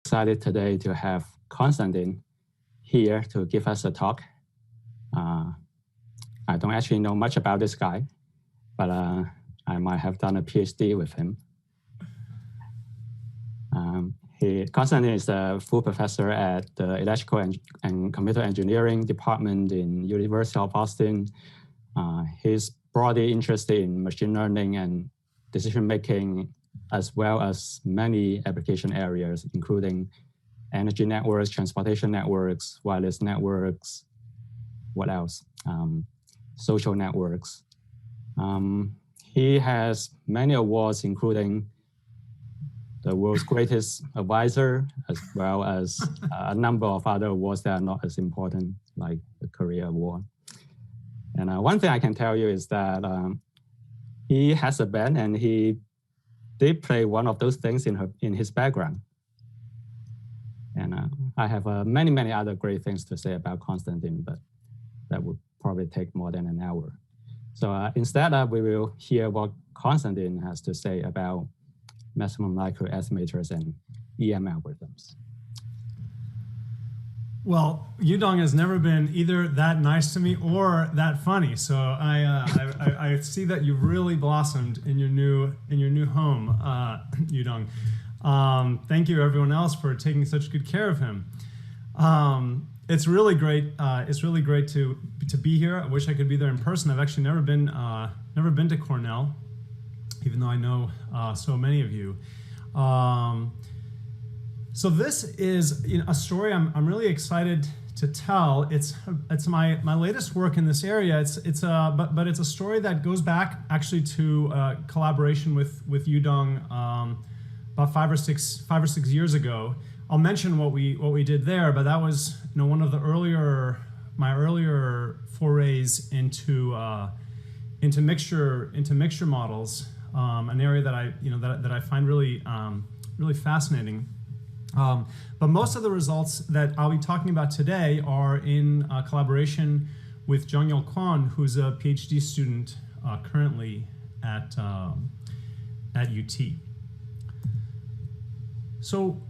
excited today to have Constantine here to give us a talk. I don't actually know much about this guy, but I might have done a PhD with him. Constantine is a full professor at the Electrical and Computer Engineering Department in University of Austin. He's broadly interested in machine learning and decision-making, as well as many application areas, including energy networks, transportation networks, wireless networks, what else? Social networks. He has many awards, including the world's greatest advisor, as well as a number of other awards that are not as important, like the Career Award. And one thing I can tell you is that he has a band, and he did play one of those things in his background. And I have many, many other great things to say about Constantine, but that would probably take more than an hour. So instead, we will hear what Constantine has to say about maximum likelihood estimators and EM algorithms. Well, Yudong has never been either that nice to me or that funny. So I see that you've really blossomed in your new home, Yudong. Thank you, everyone else, for taking such good care of him. It's really great. It's really great to be here. I wish I could be there in person. I've actually never been to Cornell, even though I know so many of you. So this is a story I'm really excited to tell. It's my latest work in this area. But it's a story that goes back actually to collaboration with Yudong about five or six years ago. I'll mention what we did there, but that was one of the my earlier forays into mixture models, an area that I find really fascinating. But most of the results that I'll be talking about today are in collaboration with Zhongyao Quan, who's a PhD student currently at UT. So,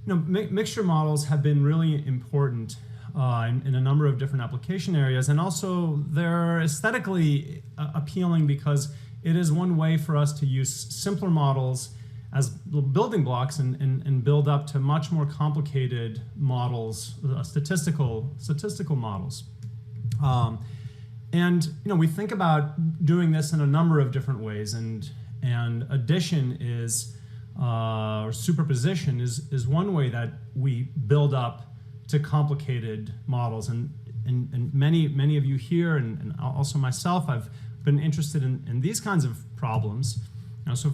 mixture models have been really important in a number of different application areas, and also they're aesthetically appealing because it is one way for us to use simpler models as building blocks and build up to much more complicated models, statistical models. And we think about doing this in a number of different ways, and addition is or superposition is one way that we build up to complicated models, and many of you here and also myself, I've been interested in these kinds of problems. So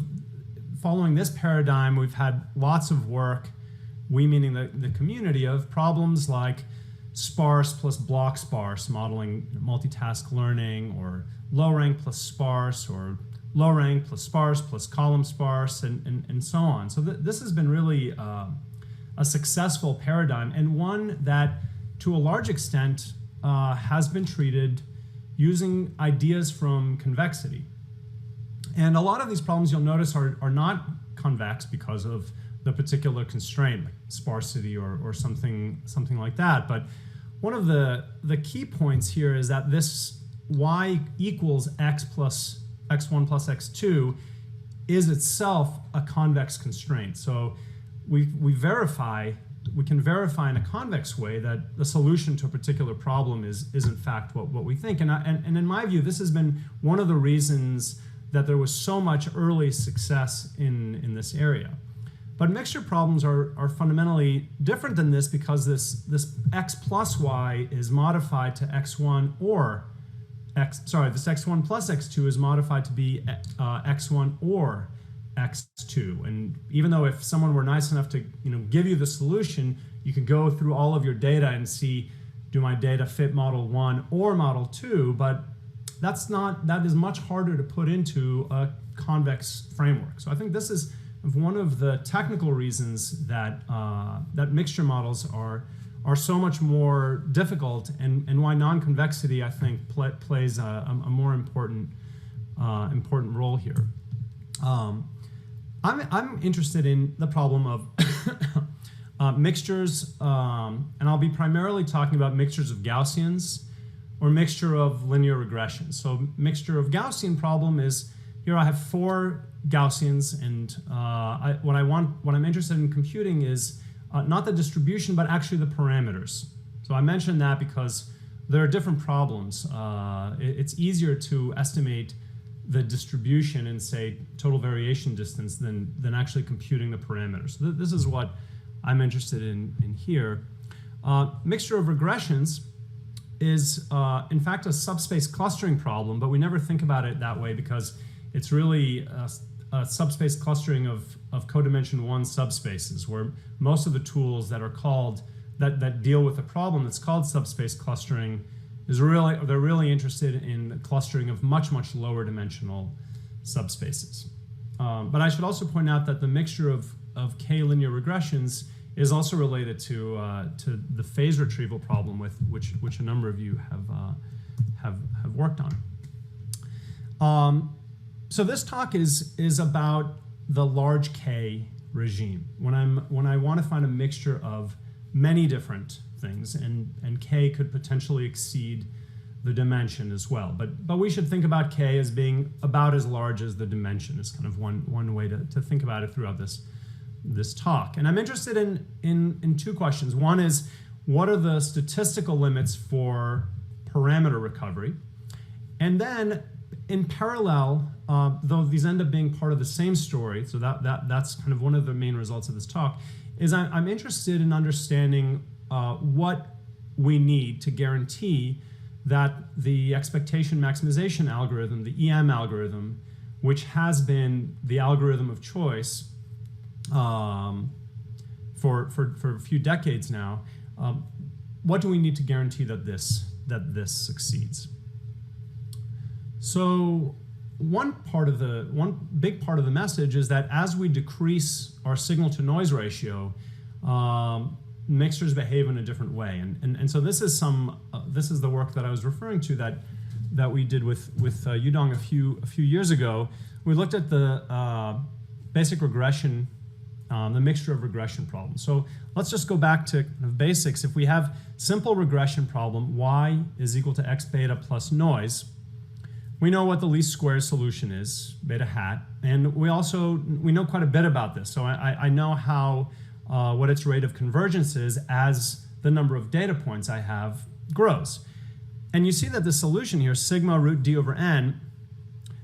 following this paradigm, we've had lots of work, we meaning the community, of problems like sparse plus block sparse, modeling multitask learning, or low rank plus sparse, or low rank plus sparse plus column sparse, and so on. So this has been really a successful paradigm, and one that to a large extent has been treated using ideas from convexity. And a lot of these problems, you'll notice, are not convex because of the particular constraint, like sparsity or something like that. But one of the key points here is that this y equals x1 plus x2 is itself a convex constraint. So we can verify in a convex way that the solution to a particular problem is in fact what we think. And in my view, this has been one of the reasons that there was so much early success in this area. But mixture problems are fundamentally different than this, because this x plus y is modified to x1 or this x1 plus x2 is modified to be x1 or x2. And even though if someone were nice enough to give you the solution, you could go through all of your data and see, do my data fit model 1 or model 2? But that is much harder to put into a convex framework. So I think this is one of the technical reasons that that mixture models are so much more difficult, and why non-convexity, I think, plays a more important role here. I'm interested in the problem of mixtures, and I'll be primarily talking about mixtures of Gaussians or mixture of linear regressions. So mixture of Gaussian problem is, here I have 4 Gaussians, and what I'm interested in computing is not the distribution, but actually the parameters. So I mentioned that because there are different problems. It's easier to estimate the distribution in, say, total variation distance than actually computing the parameters. So this is what I'm interested in here. Mixture of regressions is, in fact, a subspace clustering problem, but we never think about it that way because it's really a subspace clustering of codimension 1 subspaces, where most of the tools that are called, that deal with the problem that's called subspace clustering, they're really interested in the clustering of much lower dimensional subspaces. But I should also point out that the mixture of K linear regressions is also related to the phase retrieval problem, with which a number of you have worked on. So this talk is about the large K regime. When I want to find a mixture of many different things, and K could potentially exceed the dimension as well. But we should think about K as being about as large as the dimension, is kind of one way to think about it throughout this talk. And I'm interested in 2 questions. One is, what are the statistical limits for parameter recovery? And then in parallel, though these end up being part of the same story, so that's kind of one of the main results of this talk, is I'm interested in understanding what we need to guarantee that the expectation-maximization algorithm, the EM algorithm, which has been the algorithm of choice for a few decades now, what do we need to guarantee that this succeeds? So one big part of the message is that as we decrease our signal-to-noise ratio, mixtures behave in a different way, and so this is the work that I was referring to that we did with Yudong a few years ago. We looked at the basic regression, the mixture of regression problems. So let's just go back to kind of basics. If we have simple regression problem, y is equal to x beta plus noise, we know what the least squares solution is, beta hat, and we know quite a bit about this. So I know what its rate of convergence is as the number of data points I have grows. And you see that the solution here, sigma root d over n,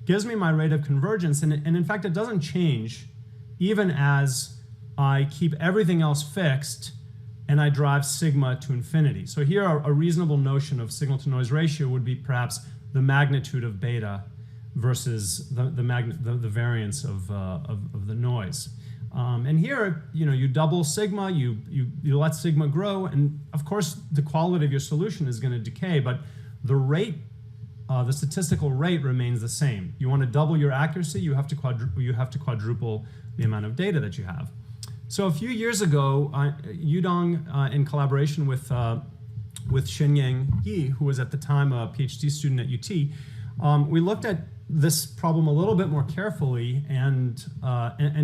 gives me my rate of convergence, and in fact it doesn't change even as I keep everything else fixed and I drive sigma to infinity. So here a reasonable notion of signal-to-noise ratio would be perhaps the magnitude of beta versus the variance of the noise. And here, you double sigma, you let sigma grow, and of course the quality of your solution is going to decay, but the rate, the statistical rate remains the same. You want to double your accuracy, you have to quadruple the amount of data that you have. So a few years ago, Yudong, in collaboration with Xinyang Yi, who was at the time a PhD student at UT, we looked at this problem a little bit more carefully and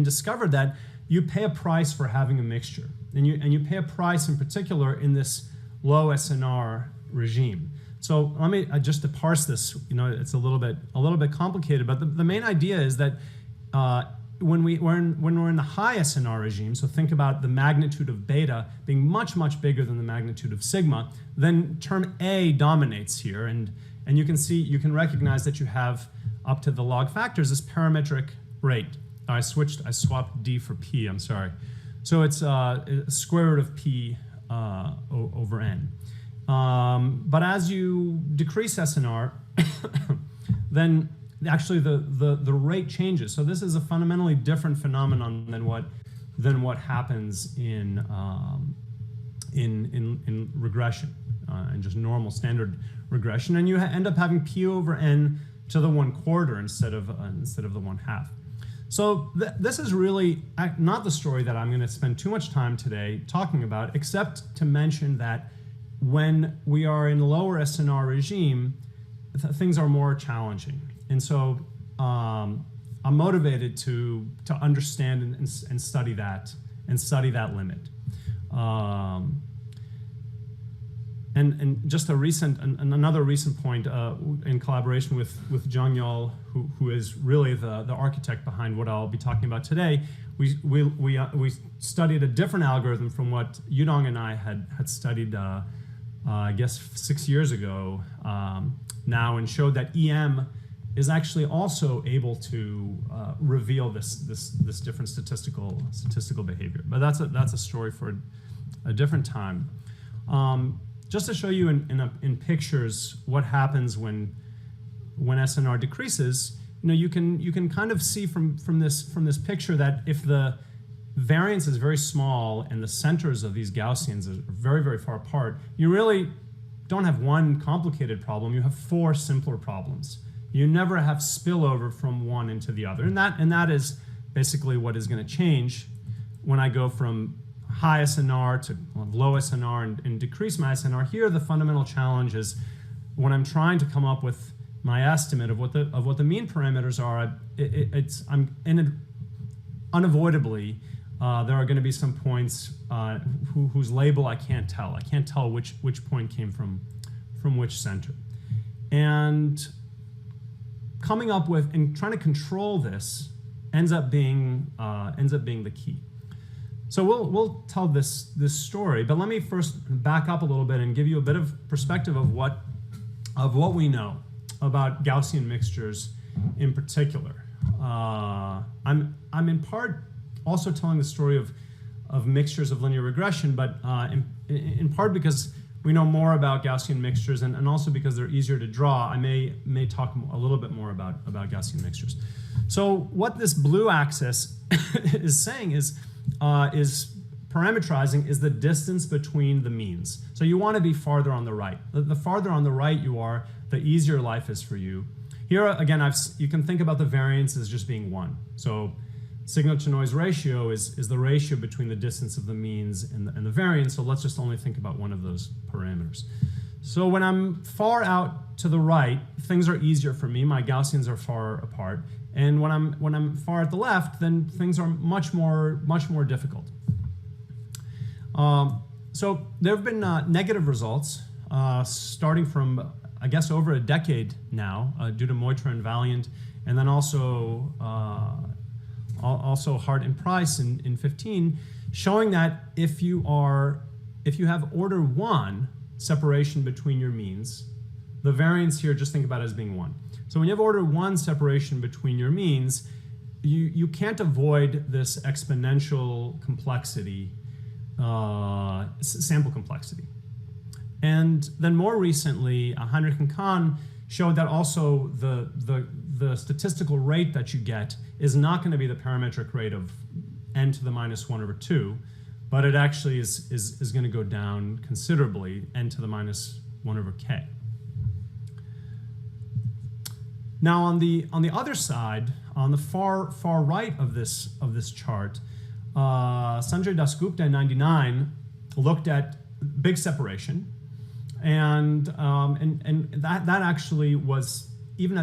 discovered that you pay a price for having a mixture, and you pay a price in particular in this low SNR regime. So let me just to parse this. It's a little bit complicated, but the main idea is that when we're in the high SNR regime, so think about the magnitude of beta being much bigger than the magnitude of sigma, then term A dominates here, and you can recognize that you have up to the log factors this parametric rate. I swapped D for P, I'm sorry. So it's square root of P over N. But as you decrease SNR, then actually the rate changes. So this is a fundamentally different phenomenon than what happens in regression, in just normal standard regression, and you end up having P over N to the 1/4 instead of the 1/2. So this is really not the story that I'm going to spend too much time today talking about, except to mention that when we are in lower SNR regime, things are more challenging. And so I'm motivated to understand and study that limit. And just another recent point in collaboration with Zhang Yao, who is really the architect behind what I'll be talking about today, we studied a different algorithm from what Yudong and I had studied, I guess 6 years ago now, and showed that EM is actually also able to reveal this different statistical behavior. But that's a story for a different time. Just to show you in pictures what happens when SNR decreases, you can kind of see from this picture that if the variance is very small and the centers of these Gaussians are very, very far apart, you really don't have one complicated problem. You have 4 simpler problems. You never have spillover from one into the other, and that is basically what is going to change when I go from high SNR to low SNR and decrease my SNR. Here, the fundamental challenge is when I'm trying to come up with my estimate of what the mean parameters are. Unavoidably there are going to be some points whose label I can't tell. I can't tell which point came from which center, and coming up with and trying to control this ends up being the key. So we'll tell this story, but let me first back up a little bit and give you a bit of perspective of what we know about Gaussian mixtures in particular. I'm in part also telling the story of mixtures of linear regression, but in part because we know more about Gaussian mixtures and also because they're easier to draw. I may talk a little bit more about Gaussian mixtures. So what this blue axis is saying is parametrizing is the distance between the means. So you want to be farther on the right. The farther on the right you are, the easier life is for you. Here again, you can think about the variance as just being 1. So signal to noise ratio is the ratio between the distance of the means and the variance. So let's just only think about one of those parameters. So when I'm far out to the right, things are easier for me. My Gaussians are far apart. And when I'm far at the left, then things are much more difficult. So there have been negative results starting from, I guess, over a decade now, due to Moitra and Valiant, and then also Hart and Price in 15, showing that if you have order 1 separation between your means, the variance here, just think about it as being 1. So when you have order 1 separation between your means, you can't avoid this exponential complexity, sample complexity. And then more recently, Heinrich and Kahn showed that also the statistical rate that you get is not going to be the parametric rate of n to the minus 1 over 2, but it actually is going to go down considerably, n to the minus 1 over k. Now on the other side, on the far right of this chart, Sanjay Dasgupta in '99 looked at big separation, and that actually was even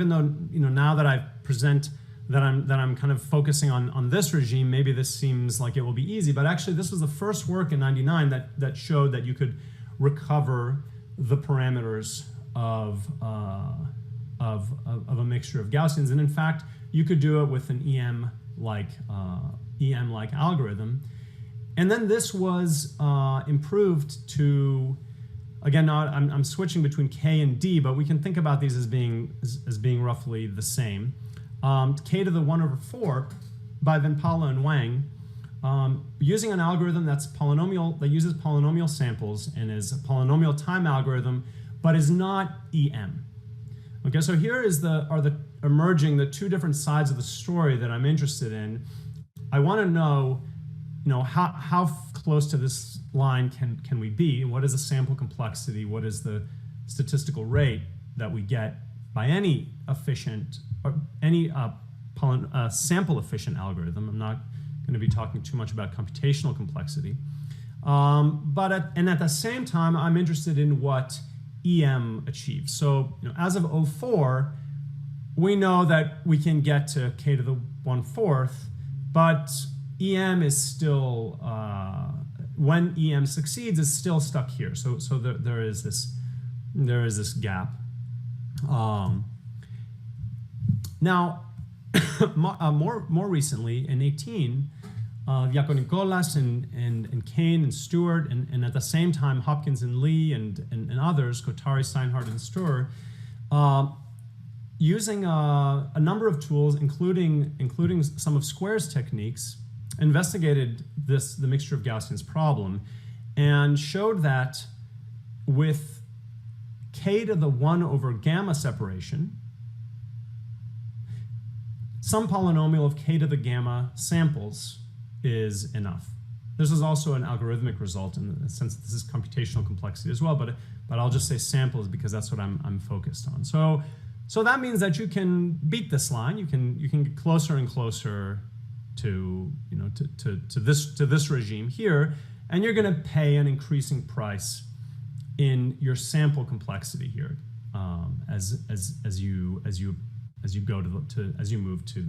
though now that I present that I'm kind of focusing on this regime, maybe this seems like it will be easy, but actually this was the first work in '99 that showed that you could recover the parameters of a mixture of Gaussians, and in fact you could do it with an EM-like algorithm. And then this was improved to, again, I'm switching between K and D, but we can think about these as being roughly the same. K to the 1 over 4 by Van Paula and Wang, using an algorithm that uses polynomial samples and is a polynomial time algorithm, but is not EM. Okay, so here are emerging the 2 different sides of the story that I'm interested in. I want to know, how close to this line can we be? What is the sample complexity? What is the statistical rate that we get by any efficient or any sample efficient algorithm? I'm not going to be talking too much about computational complexity, but at the same time, I'm interested in what EM achieves. So as of 04, we know that we can get to K to the 1/4, but EM is still, when EM succeeds, it's still stuck here. So there is this gap. Now, more recently, in 18, Diakonikolas and Kane and Stewart, and at the same time Hopkins and Lee and others, Kotari, Steinhardt, and Stur, using a number of tools, including some of Square's techniques, investigated the mixture of Gaussians problem, and showed that with k to the 1 over gamma separation, some polynomial of k to the gamma samples is enough. This is also an algorithmic result in the sense that this is computational complexity as well, but I'll just say samples because that's what I'm focused on. So that means that you can beat this line. You can get closer and closer to this regime here, and you're going to pay an increasing price in your sample complexity here as you move to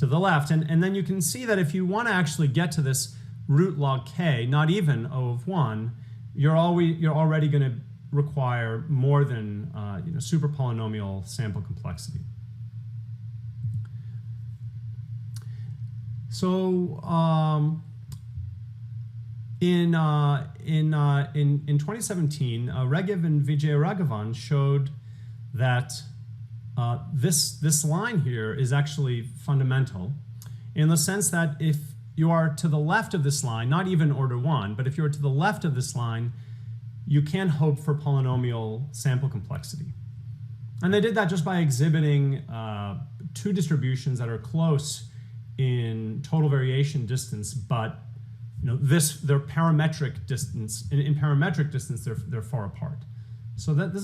the left, and then you can see that if you want to actually get to this root log k, not even O of 1, you're already going to require more than super polynomial sample complexity. So in 2017, Regev and Vijayaraghavan showed that this line here is actually fundamental in the sense that if you are to the left of this line, not even order 1, but if you're to the left of this line, you can hope for polynomial sample complexity. And they did that just by exhibiting two distributions that are close in total variation distance, but their parametric distance, in parametric distance, they're far apart. So that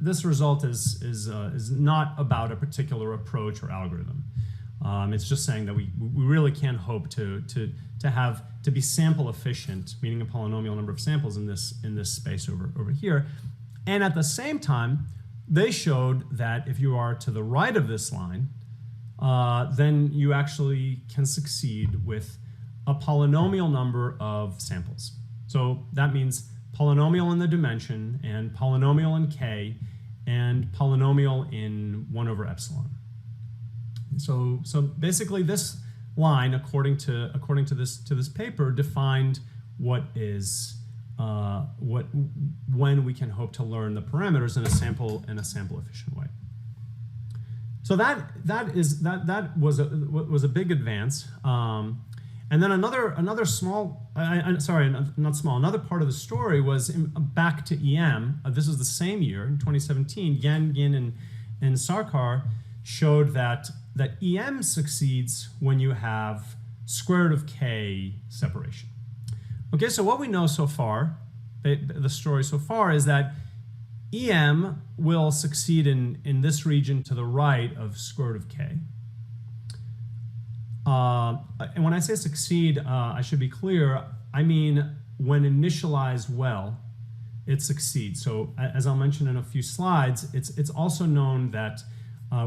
this result is not about a particular approach or algorithm. It's just saying that we really can hope to be sample efficient, meaning a polynomial number of samples in this space over here. And at the same time, they showed that if you are to the right of this line, then you actually can succeed with a polynomial number of samples. So that means polynomial in the dimension, and polynomial in k, and polynomial in 1 over epsilon. So basically, this line, according to this paper, defined what is when we can hope to learn the parameters in a sample efficient way. So that was a big advance. And then another small, another part of the story was back to EM. This is the same year, in 2017, Yan, Yin, and Sarkar showed that EM succeeds when you have square root of k separation. Okay, so what we know so far, the story so far, is that EM will succeed in this region to the right of square root of k. And when I say succeed, I should be clear, I mean when initialized well, it succeeds. So as I'll mention in a few slides, it's also known that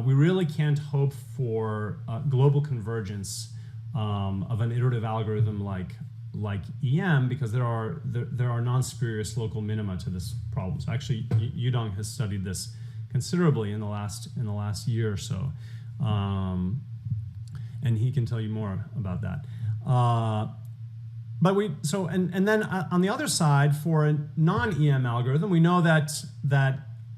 we really can't hope for global convergence of an iterative algorithm like EM because there are non-spurious local minima to this problem. So actually, Yudong has studied this considerably in the last year or so. And he can tell you more about that. And then on the other side, for a non-EM algorithm, we know that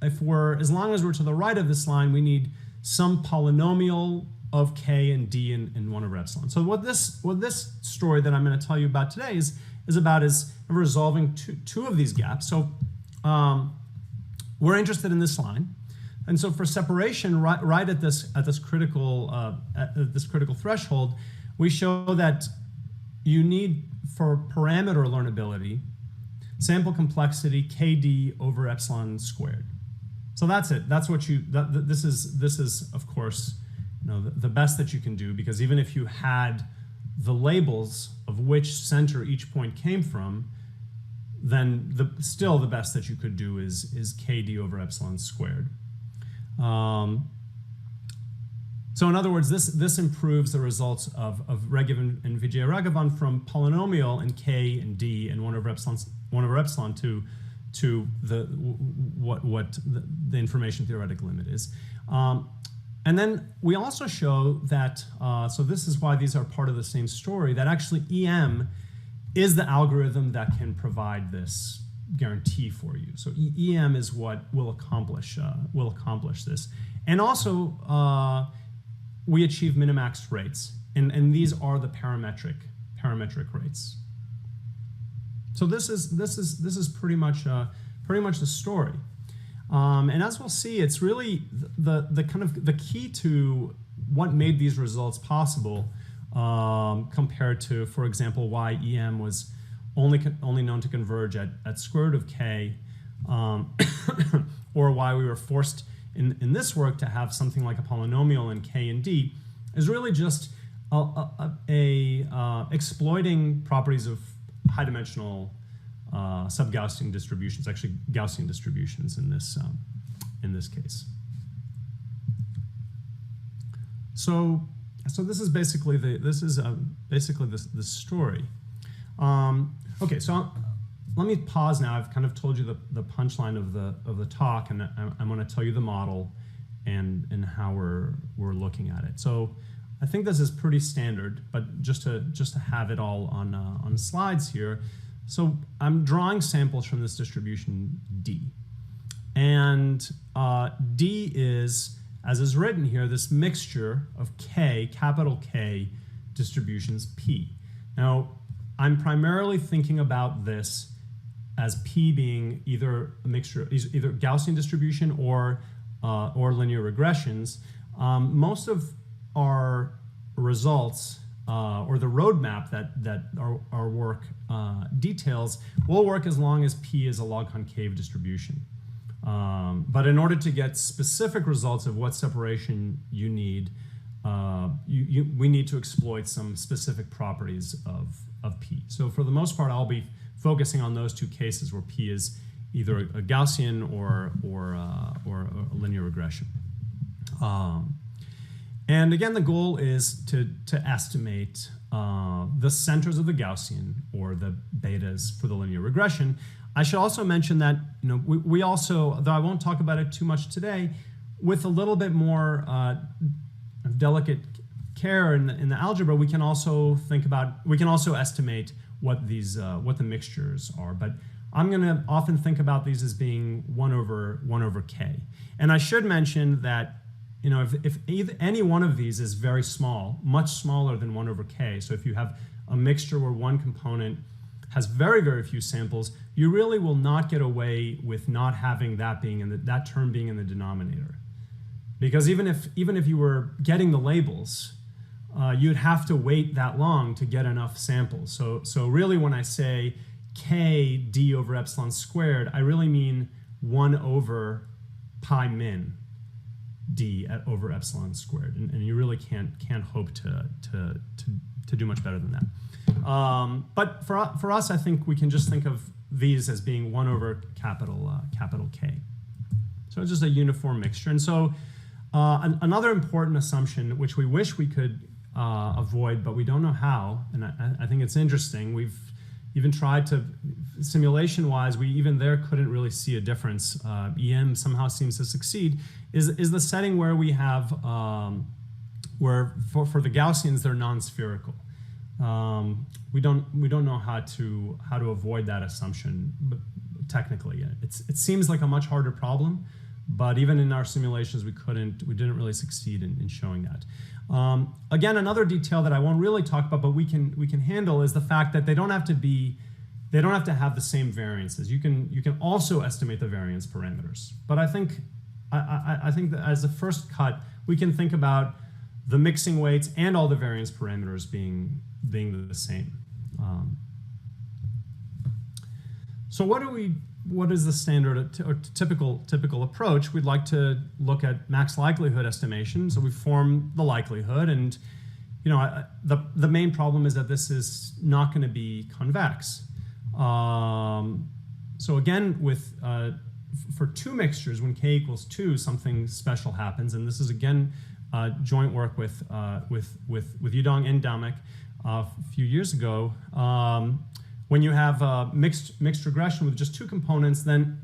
as long as we're to the right of this line, we need some polynomial of k and d in 1 over epsilon. So what this story that I'm going to tell you about today is resolving two of these gaps. So we're interested in this line. And so for separation, right at this critical threshold, we show that you need, for parameter learnability, sample complexity kd over epsilon squared. So that's it. That's what this is of course the best that you can do, because even if you had the labels of which center each point came from, then still the best that you could do is kd over epsilon squared. So So in other words, this improves the results of Regevin and Vijay-Raghavan from polynomial in K and D and 1 over epsilon to what the information theoretic limit is. And then we also show that, so this is why these are part of the same story, that actually EM is the algorithm that can provide this guarantee for you. So EM is what will accomplish this. And also, we achieve minimax rates, and these are the parametric rates. So this is pretty much the story. And as we'll see, it's really the kind of the key to what made these results possible, compared to, for example, why EM was only known to converge at square root of K, or why we were forced in this work to have something like a polynomial in K and D, is really just exploiting properties of high-dimensional sub-Gaussian distributions, actually Gaussian distributions in this case. So this is basically the story. Okay, so let me pause now. I've kind of told you the punchline of the talk, and I'm going to tell you the model and how we're looking at it. So I think this is pretty standard, but just to have it all on slides here. So I'm drawing samples from this distribution D, and D is, as is written here, this mixture of K, capital K, distributions P. Now, I'm primarily thinking about this as P being either a mixture, either Gaussian distribution or linear regressions. Most of our results, or the roadmap that our work details, will work as long as P is a log concave distribution. But in order to get specific results of what separation you need, we need to exploit some specific properties of P. So for the most part, I'll be focusing on those two cases where P is either a Gaussian or a linear regression. And again, the goal is to estimate the centers of the Gaussian, or the betas for the linear regression. I should also mention that we also, though I won't talk about it too much today, with a little bit more delicate care in the algebra, we can also estimate what the mixtures are. But I'm going to often think about these as being 1 over K. And I should mention that if any one of these is very small, much smaller than 1 over K, so if you have a mixture where one component has very, very few samples, you really will not get away with not having that being that term being in the denominator. Because even if you were getting the labels, you'd have to wait that long to get enough samples. So really, when I say K D over epsilon squared, I really mean 1 over pi min D over epsilon squared, and you really can't hope to do much better than that. But for us, I think we can just think of these as being 1 over capital K. So it's just a uniform mixture. And so another important assumption, which we wish we could avoid, but we don't know how, and I think it's interesting. We've even tried to, simulation-wise, we even there couldn't really see a difference. EM somehow seems to succeed. Is the setting where we have where for the Gaussians they're non-spherical. We don't know how to avoid that assumption, but technically it seems like a much harder problem. But even in our simulations, we didn't really succeed in showing that. Again, another detail that I won't really talk about, but we can handle, is the fact that they don't have to have the same variances. You can also estimate the variance parameters. But I think that as a first cut, we can think about the mixing weights and all the variance parameters being the same. So what is the standard or typical approach? We'd like to look at max likelihood estimation. So we form the likelihood, and the main problem is that this is not going to be convex. So again, for two mixtures, when K equals 2, something special happens, and this is again joint work with Yudong and Damek a few years ago. When you have mixed regression with just two components, then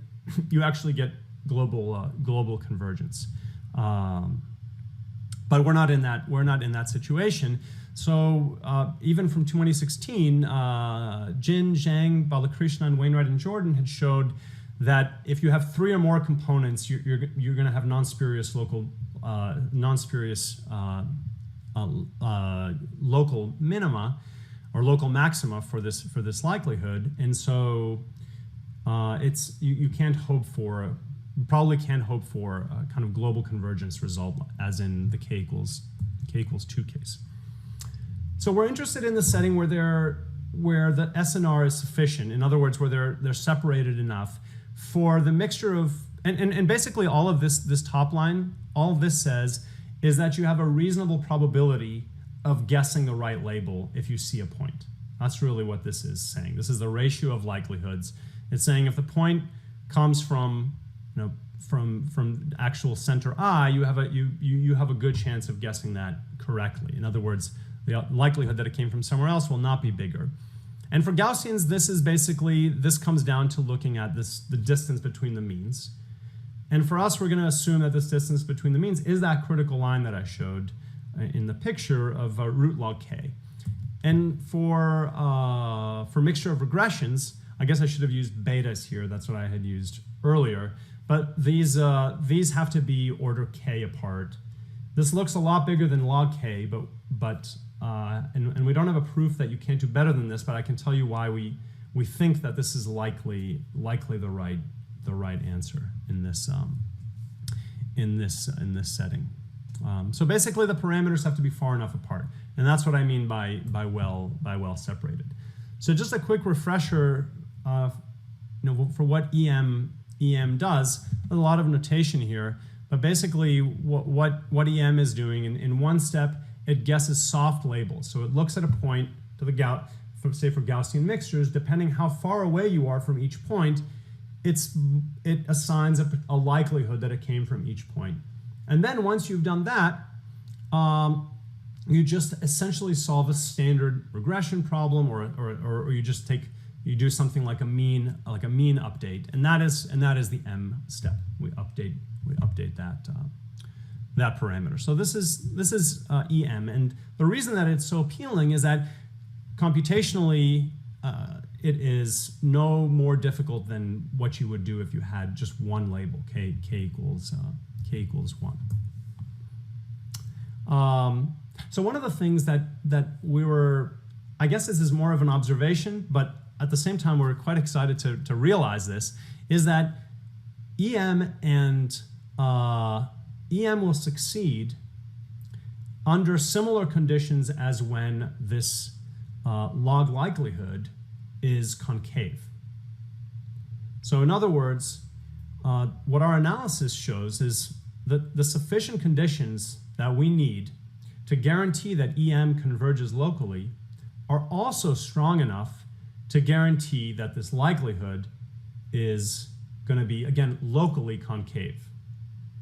you actually get global convergence. But we're not in that situation. So even from 2016, Jin, Zhang, Balakrishnan, Wainwright, and Jordan had showed that if you have three or more components, you're going to have non-spurious local minima or local maxima for this likelihood, and so you probably can't hope for a kind of global convergence result as in the k equals 2 case. So we're interested in the setting where the SNR is sufficient. In other words, where they're separated enough for the mixture of and basically all of this top line, all of this says is that you have a reasonable probability of guessing the right label if you see a point. That's really what this is saying. This is the ratio of likelihoods. It's saying if the point comes from actual center I, you have a good chance of guessing that correctly. In other words, the likelihood that it came from somewhere else will not be bigger. And for Gaussians, this comes down to looking at the distance between the means. And for us, we're going to assume that this distance between the means is that critical line that I showed in the picture of root log k. And for mixture of regressions, I guess I should have used betas here. That's what I had used earlier. But these have to be order k apart. This looks a lot bigger than log k, and we don't have a proof that you can't do better than this. But I can tell you why we think that this is likely the right answer in this setting. So basically, the parameters have to be far enough apart, and that's what I mean by well separated. So just a quick refresher, for what EM does. There's a lot of notation here, but basically what EM is doing in one step, it guesses soft labels. So it looks at a point to the say for Gaussian mixtures, depending how far away you are from each point, it assigns a likelihood that it came from each point. And then once you've done that, you just essentially solve a standard regression problem, or you do something like a mean update, and that is the M step. We update that parameter. So this is EM, and the reason that it's so appealing is that computationally it is no more difficult than what you would do if you had just one label, k equals 1. So one of the things that we were, I guess this is more of an observation, but at the same time we're quite excited to realize this, is that EM will succeed under similar conditions as when this log likelihood is concave. So in other words, what our analysis shows is that the sufficient conditions that we need to guarantee that EM converges locally are also strong enough to guarantee that this likelihood is going to be, again, locally concave.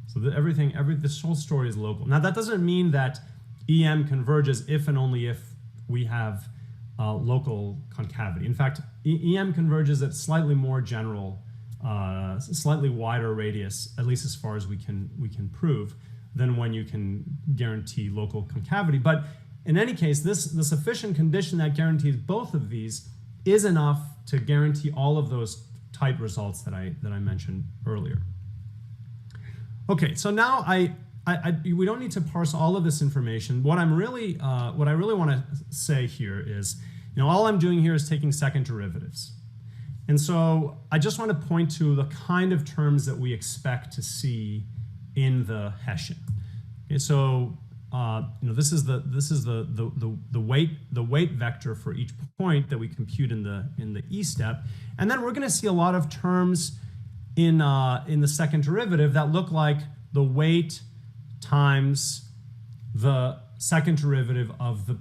So that this whole story is local. Now that doesn't mean that EM converges if and only if we have local concavity. In fact, EM converges at slightly more general, slightly wider radius, at least as far as we can prove, than when you can guarantee local concavity. But in any case, the sufficient condition that guarantees both of these is enough to guarantee all of those tight results that I mentioned earlier. Okay, so now we don't need to parse all of this information. What I really want to say here is, all I'm doing here is taking second derivatives. And so I just want to point to the kind of terms that we expect to see in the Hessian. Okay, so this is the weight vector for each point that we compute in the E step, and then we're going to see a lot of terms in the second derivative that look like the weight times the second derivative of the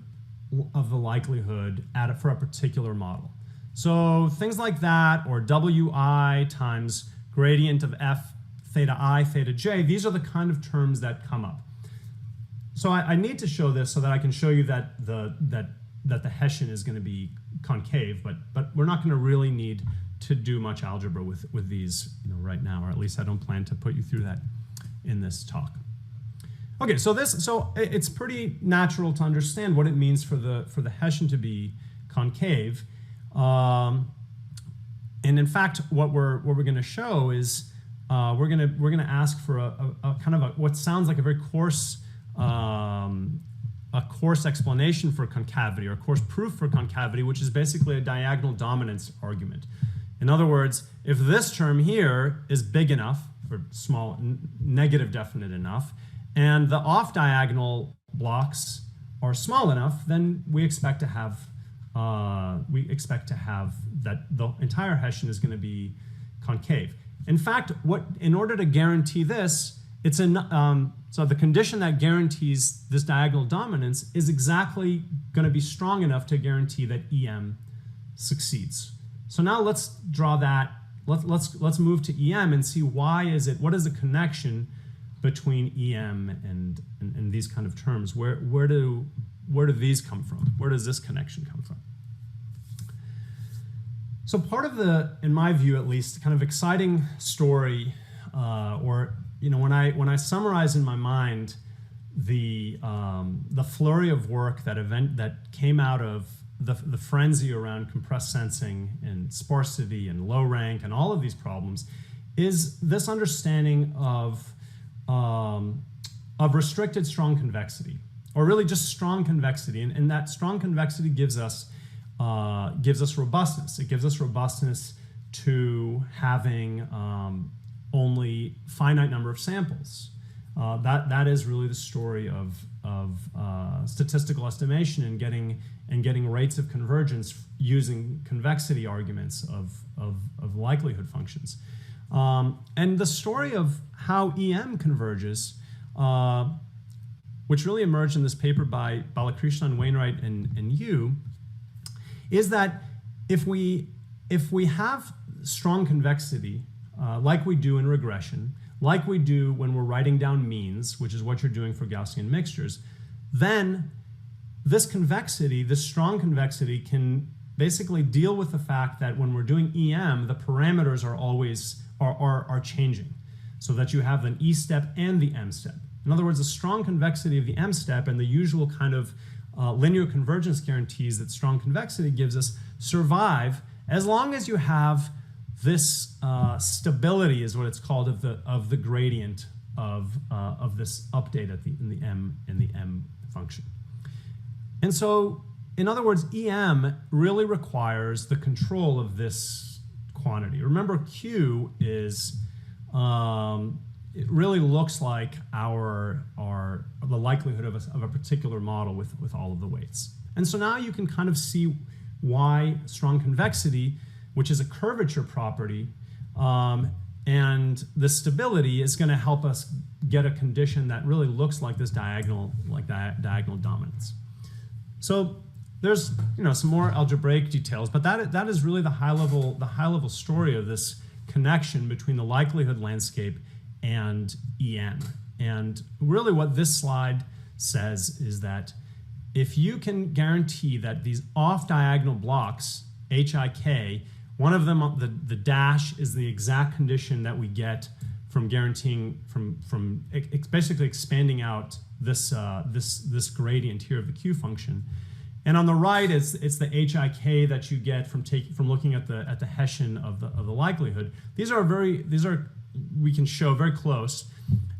likelihood for a particular model. So things like that, or Wi times gradient of f theta I theta j, these are the kind of terms that come up. so I need to show this so that I can show you that the Hessian is going to be concave, but we're not going to really need to do much algebra with these, right now, or at least I don't plan to put you through that in this talk. Okay, so it's pretty natural to understand what it means for the Hessian to be concave, and in fact, what we're going to show is we're going to ask for a kind of what sounds like a very coarse explanation for concavity, or a coarse proof for concavity, which is basically a diagonal dominance argument. In other words, if this term here is big enough, or small, negative definite enough, and the off-diagonal blocks are small enough, then we expect to have that the entire Hessian is going to be concave. In fact, in order to guarantee this, so the condition that guarantees this diagonal dominance is exactly going to be strong enough to guarantee that EM succeeds. So now let's draw that. Let's move to EM and see what is the connection between EM and these kind of terms. Where do these come from? Where does this connection come from? So part of in my view at least, kind of exciting story, or when I summarize in my mind the flurry of work that came out of the frenzy around compressed sensing and sparsity and low rank and all of these problems, is this understanding of restricted strong convexity, or really just strong convexity, and that strong convexity gives us robustness. It gives us robustness to having only finite number of samples. That is really the story of statistical estimation and getting rates of convergence using convexity arguments of likelihood functions. And the story of how EM converges, which really emerged in this paper by Balakrishnan, Wainwright, and Yu, is that if we have strong convexity, like we do in regression, like we do when we're writing down means, which is what you're doing for Gaussian mixtures, then this convexity, this strong convexity, can basically deal with the fact that when we're doing EM, the parameters are always are changing, so that you have an E step and the M step. In other words, the strong convexity of the M step and the usual kind of linear convergence guarantees that strong convexity gives us survive as long as you have this stability, is what it's called, of the gradient of this update in the M function. And so, in other words, EM really requires the control of this quantity. Remember, Q is it really looks like the likelihood of a particular model with all of the weights. And so now you can kind of see why strong convexity, which is a curvature property, and the stability is going to help us get a condition that really looks like this diagonal dominance. So there's some more algebraic details, but that is really the high level story of this connection between the likelihood landscape and EM. And really what this slide says is that if you can guarantee that these off-diagonal blocks, HIK, one of them, the dash, is the exact condition that we get from guaranteeing, from basically expanding out this gradient here of the Q function. And on the right, it's the HIK that you get from looking at the Hessian of the likelihood. These are we can show very close.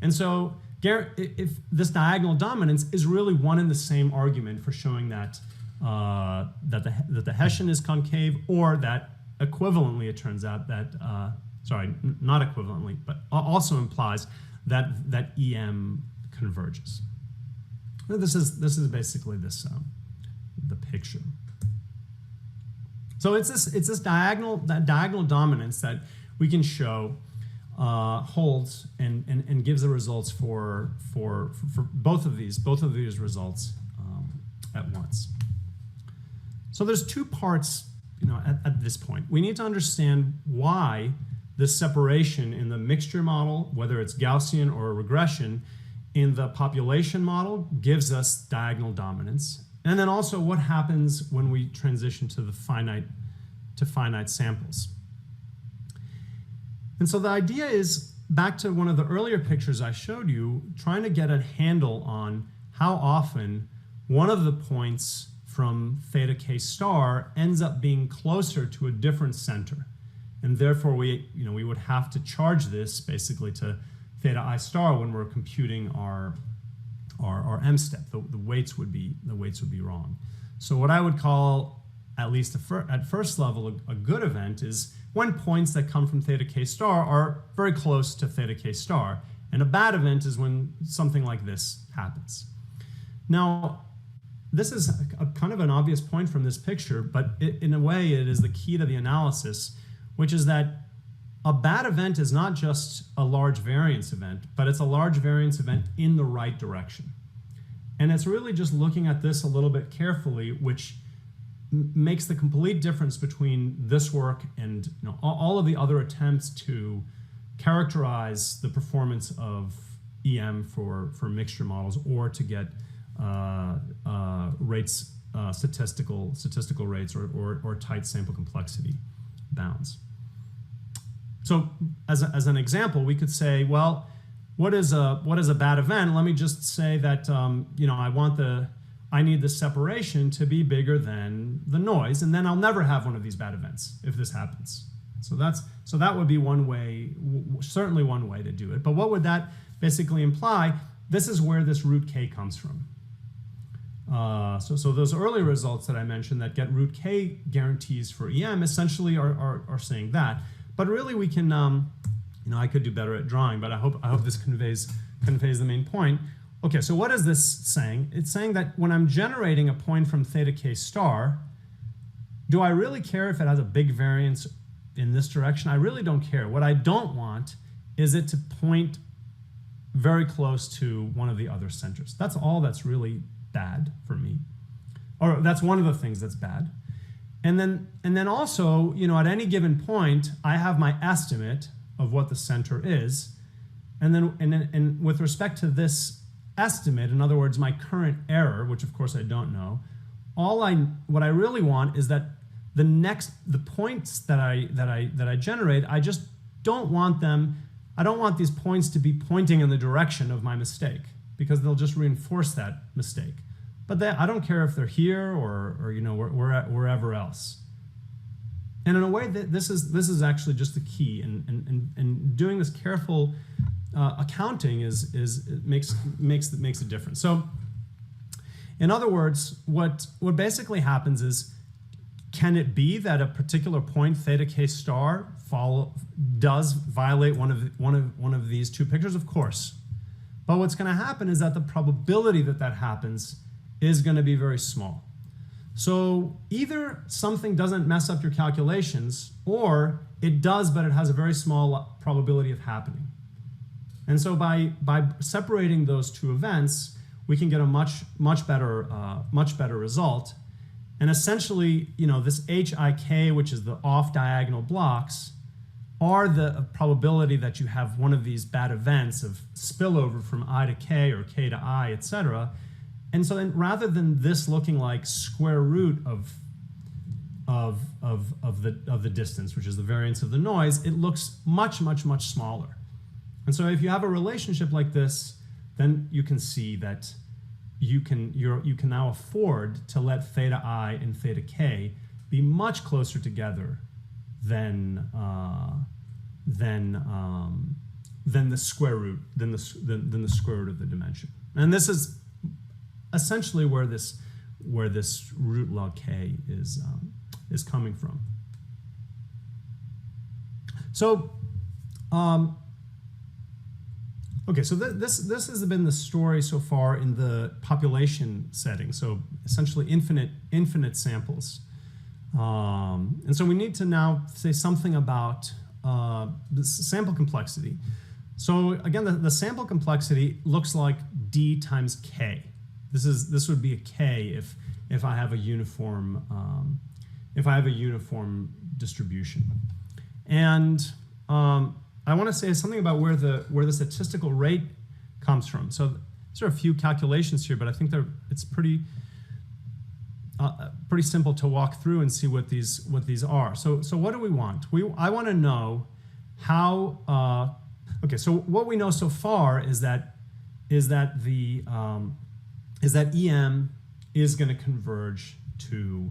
And so if this diagonal dominance is really one and the same argument for showing that the Hessian is concave, or that equivalently it turns out that not equivalently, but also implies that EM converges. This is basically the picture. So it's this diagonal dominance that we can show holds and gives the results for both of these results at once. So there's two parts, at this point. We need to understand why this separation in the mixture model, whether it's Gaussian or a regression, in the population model gives us diagonal dominance. And then also what happens when we transition to the finite samples. And so the idea is, back to one of the earlier pictures I showed you, trying to get a handle on how often one of the points from theta k star ends up being closer to a different center. And therefore we would have to charge this basically to theta I star when we're computing our m step. The weights would be wrong. So what I would call, at least at first level, a good event is when points that come from theta k star are very close to theta k star. And a bad event is when something like this happens. Now, this is a kind of an obvious point from this picture, but in a way it is the key to the analysis, which is that a bad event is not just a large variance event, but it's a large variance event in the right direction. And it's really just looking at this a little bit carefully, which makes the complete difference between this work and all of the other attempts to characterize the performance of EM for mixture models, or to get rates, statistical rates, or tight sample complexity bounds. So as an example, we could say, well, what is a bad event? Let me just say that I need the separation to be bigger than the noise, and then I'll never have one of these bad events if this happens. So that would be one way, certainly one way to do it. But what would that basically imply? This is where this root k comes from. So those early results that I mentioned that get root k guarantees for EM essentially are saying that. But really we can, I could do better at drawing, but I hope this conveys the main point. Okay, so what is this saying? It's saying that when I'm generating a point from theta k star, do I really care if it has a big variance in this direction? I really don't care. What I don't want is it to point very close to one of the other centers. That's all that's really bad for me. Or that's one of the things that's bad. And then also, at any given point, I have my estimate of what the center is. And with respect to this estimate, in other words, my current error, which of course I don't know, what I really want is that the points that I generate, I just don't want them. I don't want these points to be pointing in the direction of my mistake, because they'll just reinforce that mistake. But I don't care if they're here or wherever else. And in a way, this is actually just the key. And doing this careful accounting makes a difference. So, in other words, what basically happens is, can it be that a particular point theta k star does violate one of these two pictures? Of course. But what's going to happen is that the probability that happens is going to be very small. So either something doesn't mess up your calculations, or it does, but it has a very small probability of happening. And so by separating those two events, we can get a much better result. And essentially, this HIK, which is the off-diagonal blocks, are the probability that you have one of these bad events of spillover from I to K or K to I, etc. And so then, rather than this looking like square root of the distance, which is the variance of the noise, it looks much smaller. And so if you have a relationship like this, then you can see that you can now afford to let theta I and theta k be much closer together than the square root than the square root of the dimension. And this is essentially where this root log k is coming from. So okay, so this has been the story so far in the population setting. So essentially infinite samples. And so we need to now say something about the sample complexity. So again, the sample complexity looks like D times K. This would be a K if I have a uniform distribution. And I want to say something about where the statistical rate comes from. So there are a few calculations here, but I think it's pretty simple to walk through and see what these are. So what do we want? I want to know how. Okay, so what we know so far is that EM is going to converge to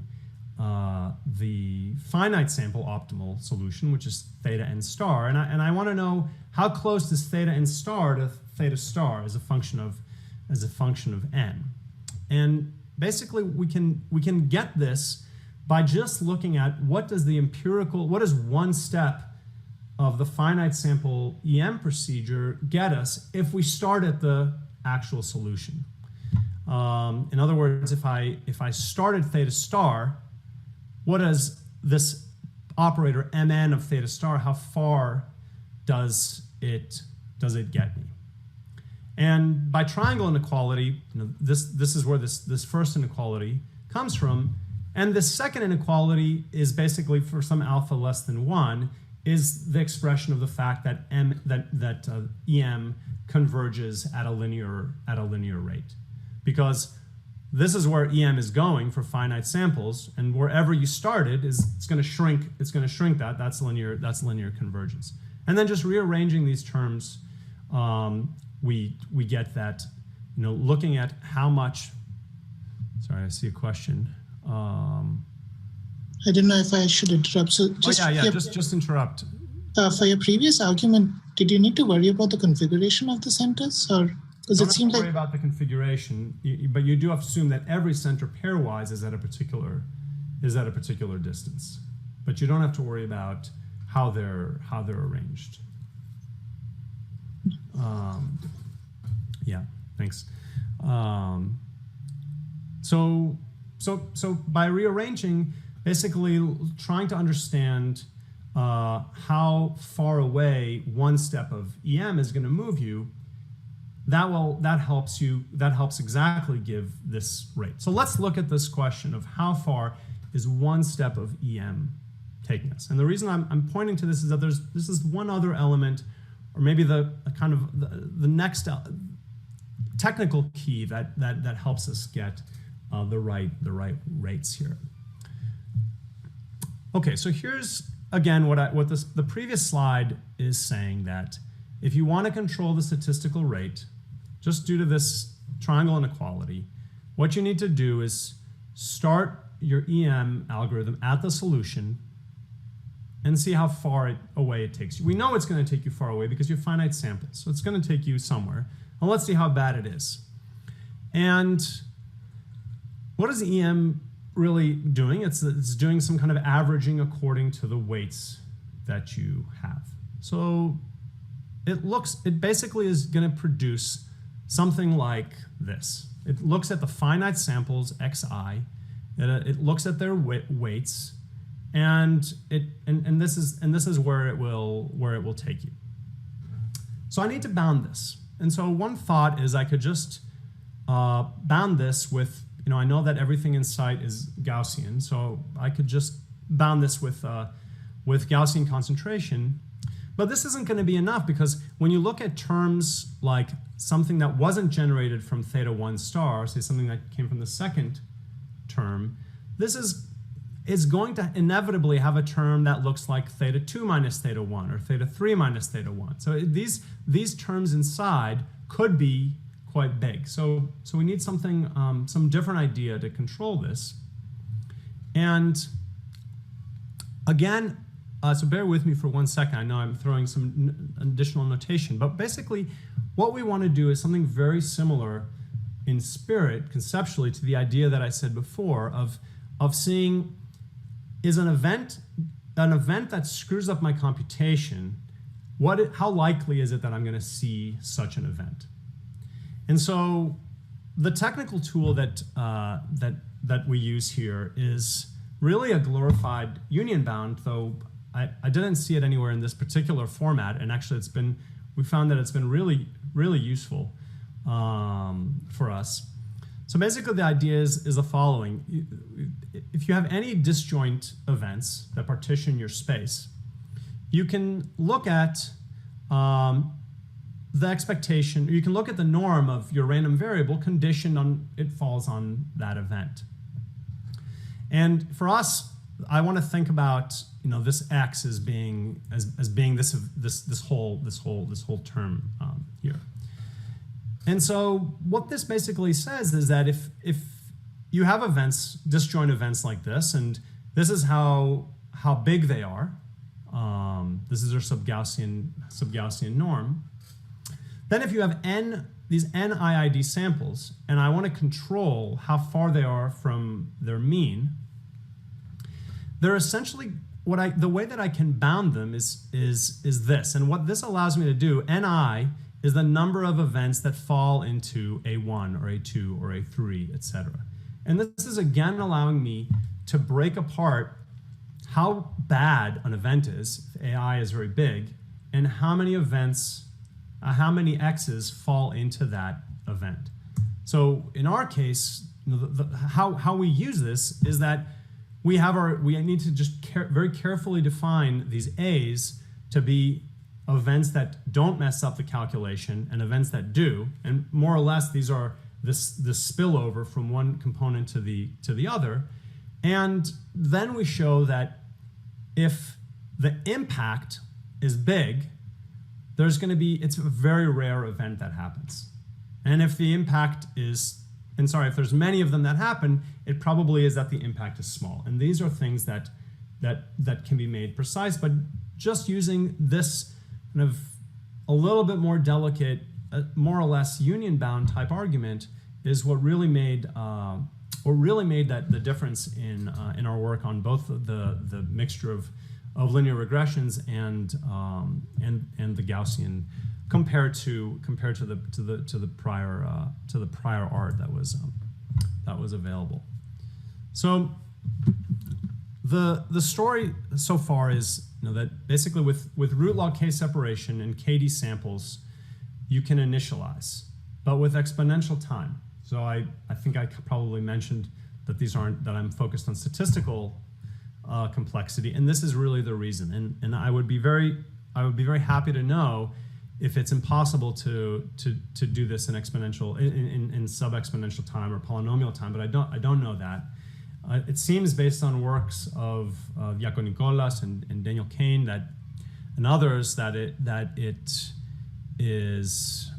the finite sample optimal solution, which is theta n star, and I want to know how close is theta n star to theta star as a function of n. And basically we can get this by just looking at what is one step of the finite sample EM procedure get us if we start at the actual solution. In other words, if I started theta star, what does this operator mn of theta star, how far does it get me? And by triangle inequality, this is where this first inequality comes from, and this second inequality is basically for some alpha less than 1 is the expression of the fact that EM converges at a linear rate, because this is where EM is going for finite samples, and wherever you started it's going to shrink. It's going to shrink that. That's linear convergence. And then just rearranging these terms, we get that. Looking at how much. Sorry, I see a question. I don't know if I should interrupt. So just interrupt. For your previous argument, did you need to worry about the configuration of the centers, or because it seems like worry about the configuration, but you do have to assume that every center pairwise is at a particular distance, but you don't have to worry about how they're arranged. Yeah, thanks. So by rearranging, basically trying to understand how far away one step of EM is going to move you, that helps exactly give this rate. So let's look at this question of how far is one step of EM taking us. And the reason I'm pointing to this is that this is one other element, or maybe the next technical key that helps us get the right rates here. Okay, so here's again what the previous slide is saying, that if you want to control the statistical rate, just due to this triangle inequality, what you need to do is start your EM algorithm at the solution and see how far away it takes you. We know it's going to take you far away because you have finite samples, so it's going to take you somewhere. And let's see how bad it is. And what is EM really doing? It's doing some kind of averaging according to the weights that you have. So it basically is going to produce something like this. It looks at the finite samples xi, it looks at their weights, and this is where it will take you. So I need to bound this. And so one thought is I could just bound this with, I know that everything in sight is Gaussian, so I could just bound this with Gaussian concentration. But this isn't going to be enough, because when you look at terms like something that wasn't generated from theta 1 star, say something that came from the second term, this is going to inevitably have a term that looks like theta 2 minus theta 1 or theta 3 minus theta 1. So these terms inside could be quite big. So we need something, some different idea to control this. And again, so bear with me for 1 second. I know I'm throwing some additional notation, but basically what we want to do is something very similar in spirit, conceptually, to the idea that I said before of seeing, is an event that screws up my computation, how likely is it that I'm going to see such an event? And so the technical tool that we use here is really a glorified union bound, though I didn't see it anywhere in this particular format, and actually we found that it's been really, really useful for us. So basically the idea is the following. If you have any disjoint events that partition your space, you can look at the expectation, you can look at the norm of your random variable conditioned on it falls on that event. And for us, I want to think about this x as being this whole term here. And so what this basically says is that if you have events, disjoint events like this, and this is how big they are. This is our sub-Gaussian norm. Then if you have these n IID samples, and I want to control how far they are from their mean, they're essentially the way that I can bound them is this. And what this allows me to do, ni, is the number of events that fall into A1 or A2 or A3, etc. And this is again allowing me to break apart how bad an event is, if AI is very big, and how many events, how many x's fall into that event. So in our case, how we use this is that we need to just very carefully define these A's to be events that don't mess up the calculation and events that do, and more or less these are this spillover from one component to the other. And then we show that if the impact is big, it's a very rare event that happens. And if the impact is, if there's many of them that happen, it probably is that the impact is small. And these are things that can be made precise, but just using this kind of a little bit more delicate, more or less union-bound type argument is what really made the difference in our work on both the mixture of linear regressions and the Gaussian compared to the prior art that was available. So the story so far is that basically with root log k separation and KD samples, you can initialize, but with exponential time. So I think I probably mentioned that that I'm focused on statistical complexity, and this is really the reason. And I would be very happy to know if it's impossible to do this in exponential in sub-exponential time or polynomial time, but I don't know that. It seems based on works of Jaakko Nicolas and Daniel Kane and others that it is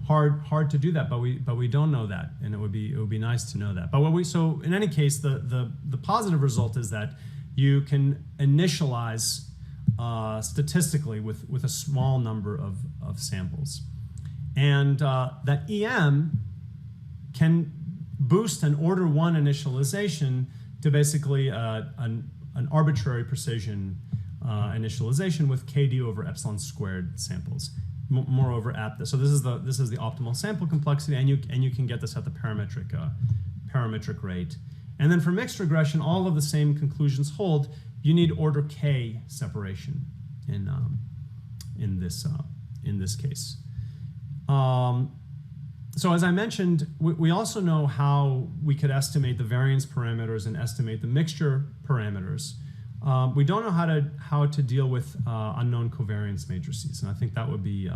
hard to do that, but we don't know that, and it would be nice to know that. But so in any case, the positive result is that you can initialize statistically with a small number of samples, and that EM can boost an order 1 initialization to basically an arbitrary precision initialization with KD over epsilon squared samples. Moreover, so this is the optimal sample complexity, and you can get this at the parametric rate. And then for mixed regression, all of the same conclusions hold. You need order k separation in this case. So as I mentioned, we also know how we could estimate the variance parameters and estimate the mixture parameters. We don't know how to deal with unknown covariance matrices, and I think that would be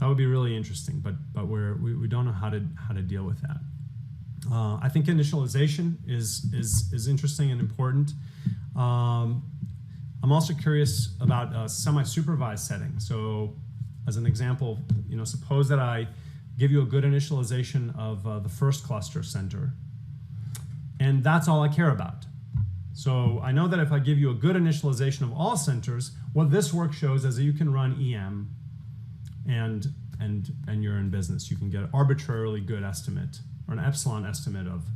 really interesting. But we don't know how to deal with that. I think initialization is interesting and important. I'm also curious about a semi-supervised setting. So, as an example, suppose that I give you a good initialization of the first cluster center, and that's all I care about. So I know that if I give you a good initialization of all centers, what this work shows is that you can run EM and you're in business. You can get an arbitrarily good estimate or an epsilon estimate of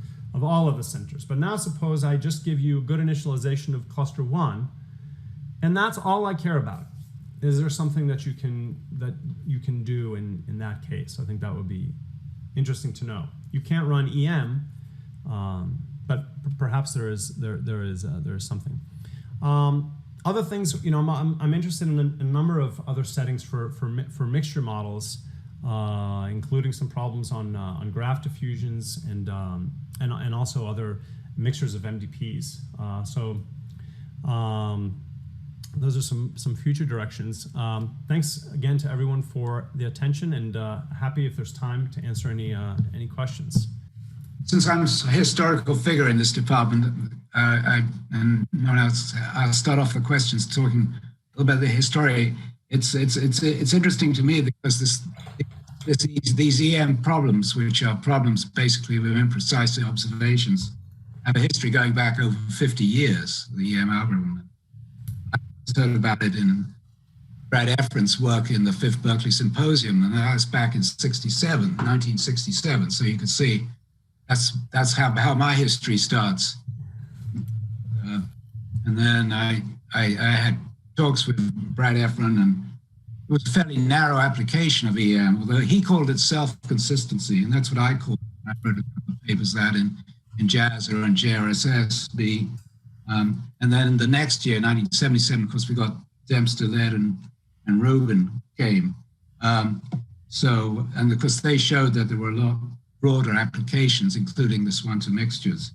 all of the centers. But now suppose I just give you a good initialization of cluster 1, and that's all I care about. Is there something that you can do in that case? I think that would be interesting to know. You can't run EM, but perhaps there is something. Other things, I'm interested in a number of other settings for mixture models, including some problems on graph diffusions and also other mixtures of MDPs. those are some future directions. Thanks again to everyone for the attention, and happy if there's time to answer any questions. Since I'm a historical figure in this department, and no one else, I'll start off the questions talking a little about the history. It's interesting to me because these EM problems, which are problems basically with imprecise observations, have a history going back over 50 years. The EM algorithm. I heard about it in Brad Efron's work in the 5th Berkeley Symposium, and that was back in 1967. So you can see that's how my history starts. And then I had talks with Brad Efron, and it was a fairly narrow application of EM, although he called it self-consistency, and that's what I called it. I wrote a couple of papers that in JASA and JRSS. And then the next year, 1977, of course, we got Dempster, Led, and Rubin came. And of course, they showed that there were a lot broader applications, including the Swanton mixtures.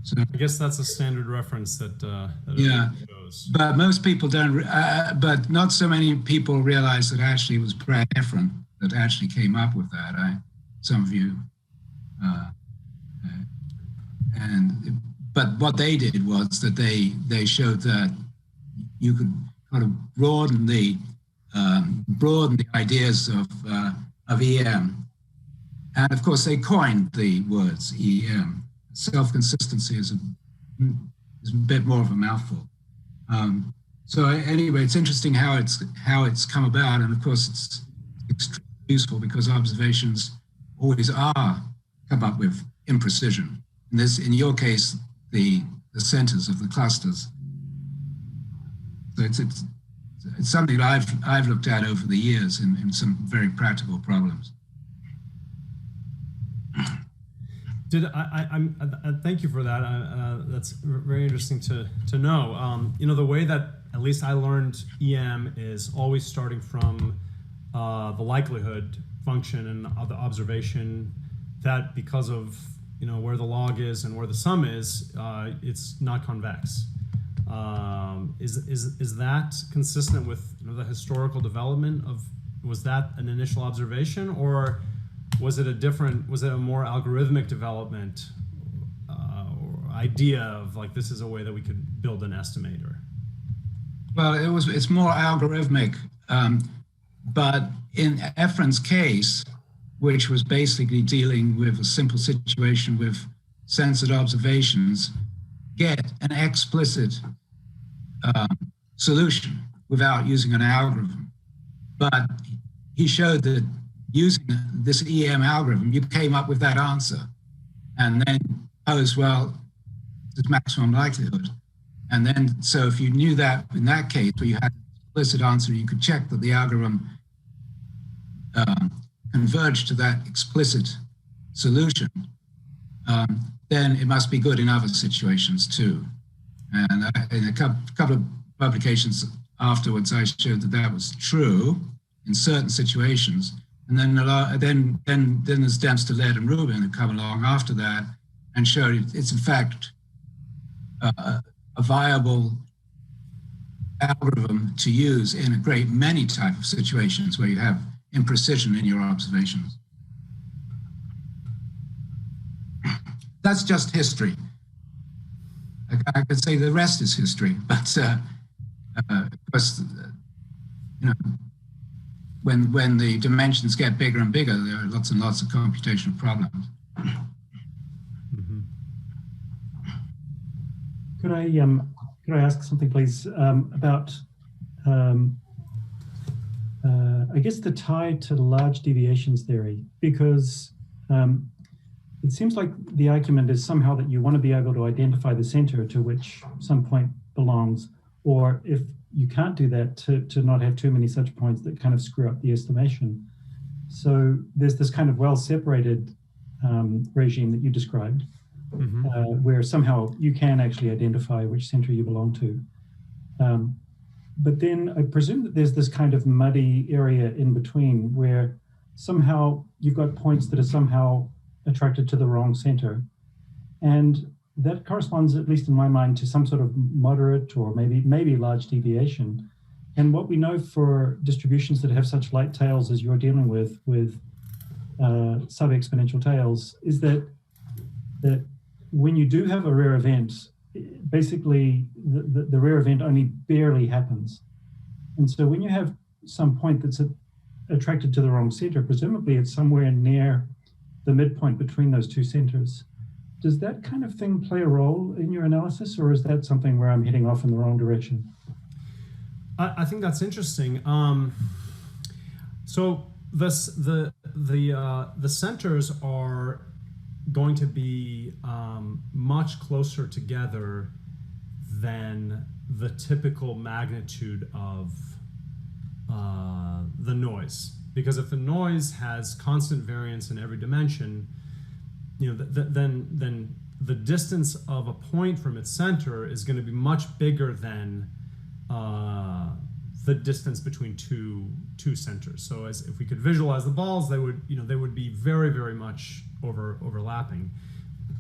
So I guess that's a standard reference that yeah, but most people don't. But not so many people realize that actually it was Brad Efron that actually came up with that. Some of you, but what they did was that they showed that you could kind of broaden the ideas of EM, and of course they coined the words EM. Self-consistency is a bit more of a mouthful. So anyway, it's interesting how it's come about, and of course it's extremely useful because observations always come up with imprecision. And this, in your case, the centers of the clusters. So it's something that I've looked at over the years in some very practical problems. Thank you for that. That's very interesting to know. The way that at least I learned EM is always starting from the likelihood function and the observation that because of where the log is and where the sum is, it's not convex. Is that consistent with the historical development of? Was that an initial observation, or was it a more algorithmic development or idea of like this is a way that we could build an estimator? Well, it's more algorithmic, but in Efron's case, which was basically dealing with a simple situation with censored observations, get an explicit solution without using an algorithm. But he showed that using this EM algorithm, you came up with that answer, and then posed, well, the maximum likelihood. And then, so if you knew that in that case, where you had an explicit answer, you could check that the algorithm converged to that explicit solution, then it must be good in other situations too. And in a couple of publications afterwards, I showed that that was true in certain situations. And then there's Dempster, Led, and Rubin who come along after that and showed it's in fact a viable algorithm to use in a great many type of situations where you have imprecision in your observations. That's just history. I could say the rest is history, but of course, when the dimensions get bigger and bigger, there are lots and lots of computational problems. Mm-hmm. Could I ask something, please, about I guess the tie to large deviations theory, because it seems like the argument is somehow that you want to be able to identify the center to which some point belongs, or if you can't do that, to not have too many such points that kind of screw up the estimation. So there's this kind of well-separated regime that you described, mm-hmm. Where somehow you can actually identify which center you belong to. But then I presume that there's this kind of muddy area in between where somehow you've got points that are somehow attracted to the wrong center. And that corresponds, at least in my mind, to some sort of moderate or maybe large deviation. And what we know for distributions that have such light tails as you're dealing with sub-exponential tails is that when you do have a rare event, basically the rare event only barely happens. And so when you have some point that's attracted to the wrong center, presumably it's somewhere near the midpoint between those two centers. Does that kind of thing play a role in your analysis, or is that something where I'm heading off in the wrong direction? I think that's interesting. So the centers are going to be much closer together than the typical magnitude of the noise. Because if the noise has constant variance in every dimension, then the distance of a point from its center is going to be much bigger than the distance between two centers. So if we could visualize the balls, they would be very, very much overlapping.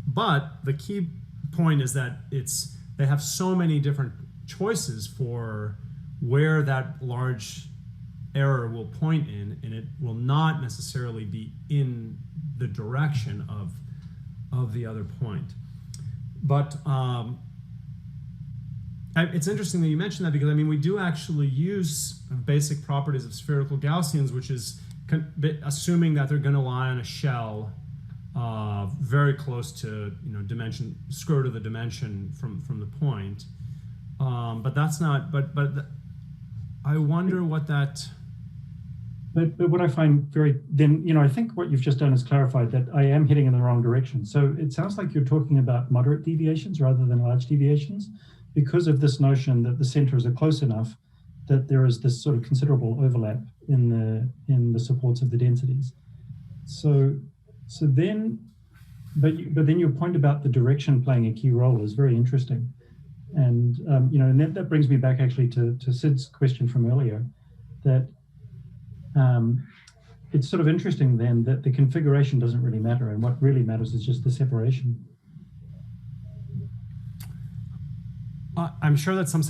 But the key point is that they have so many different choices for where that large error will point in, and it will not necessarily be in the direction of the other point. But it's interesting that you mentioned that, because I mean, we do actually use basic properties of spherical Gaussians, which is assuming that they're going to lie on a shell very close to dimension, square root of the dimension from the point. But that's not. But I wonder what that. But what I find I think what you've just done is clarified that I am heading in the wrong direction. So it sounds like you're talking about moderate deviations rather than large deviations, because of this notion that the centers are close enough that there is this sort of considerable overlap in the supports of the densities. So then, but then your point about the direction playing a key role is very interesting. And and that brings me back actually to Sid's question from earlier, that it's sort of interesting then that the configuration doesn't really matter, and what really matters is just the separation. I'm sure that some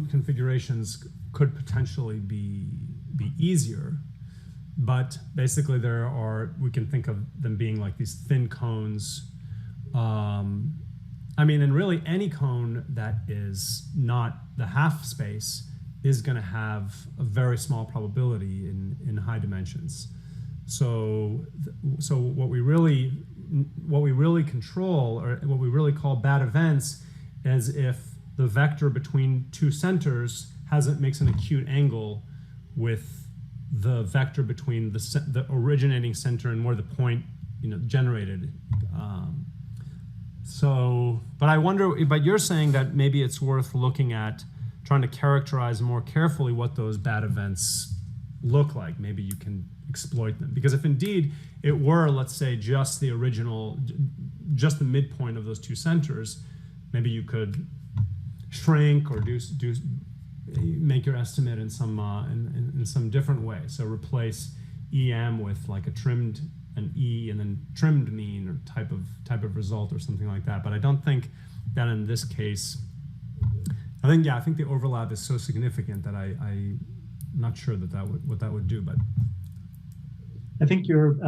configurations could potentially be easier, but basically we can think of them being like these thin cones. I mean, and really any cone that is not the half space is going to have a very small probability in high dimensions. So what we really control, or what we really call bad events, is if the vector between two centers makes an acute angle with the vector between the originating center and where the point generated. But I wonder. But you're saying that maybe it's worth looking at, trying to characterize more carefully what those bad events look like. Maybe you can exploit them, because if indeed it were, let's say, just the midpoint of those two centers, maybe you could shrink or make your estimate in some different way. So replace EM with like an E and then trimmed mean, or type of result or something like that. But I don't think that in this case. I think the overlap is so significant that I'm not sure what that would do. But I think you're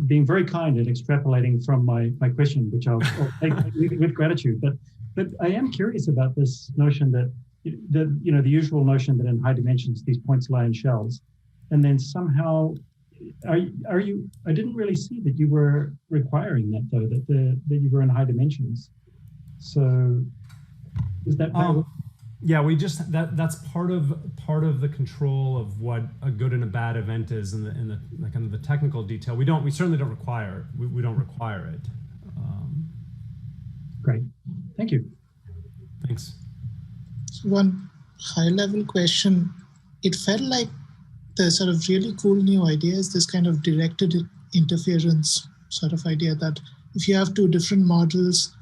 being very kind and extrapolating from my question, which I'll take with gratitude. But I am curious about this notion that the usual notion that in high dimensions these points lie in shells, and then somehow are you? I didn't really see that you were requiring that, though, that you were in high dimensions. So is that? Yeah, we just that's part of the control of what a good and a bad event is in the kind of the technical detail. We certainly don't require we don't require it. Great, thank you. Thanks. So one high-level question. It felt like the sort of really cool new idea is this kind of directed interference sort of idea, that if you have two different models,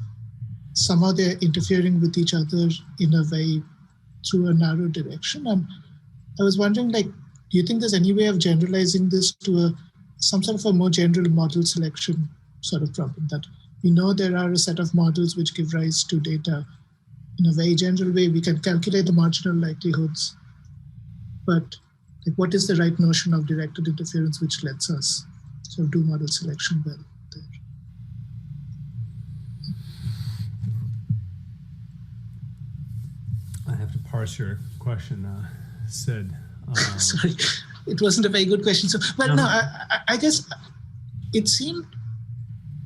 somehow they're interfering with each other in a way through a narrow direction. And I was wondering, do you think there's any way of generalizing this to some sort of a more general model selection sort of problem, that we know there are a set of models which give rise to data. In a very general way, we can calculate the marginal likelihoods, but like, what is the right notion of directed interference which lets us sort of do model selection well there? I have to parse your question, Sid. Sorry, it wasn't a very good question. So, but no, I guess it seemed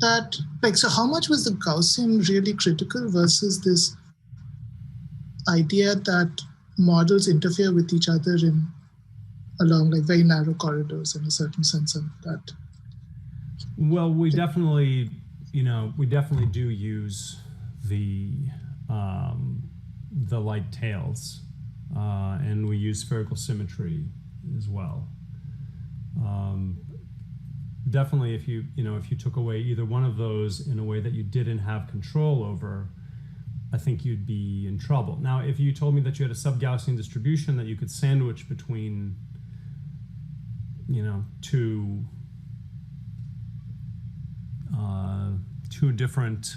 that, like, so how much was the Gaussian really critical versus this idea that models interfere with each other along like very narrow corridors in a certain sense, and that? Well, we definitely do use the light tails, and we use spherical symmetry as well. Definitely, if you took away either one of those in a way that you didn't have control over, I think you'd be in trouble. Now, if you told me that you had a sub-Gaussian distribution that you could sandwich between, two different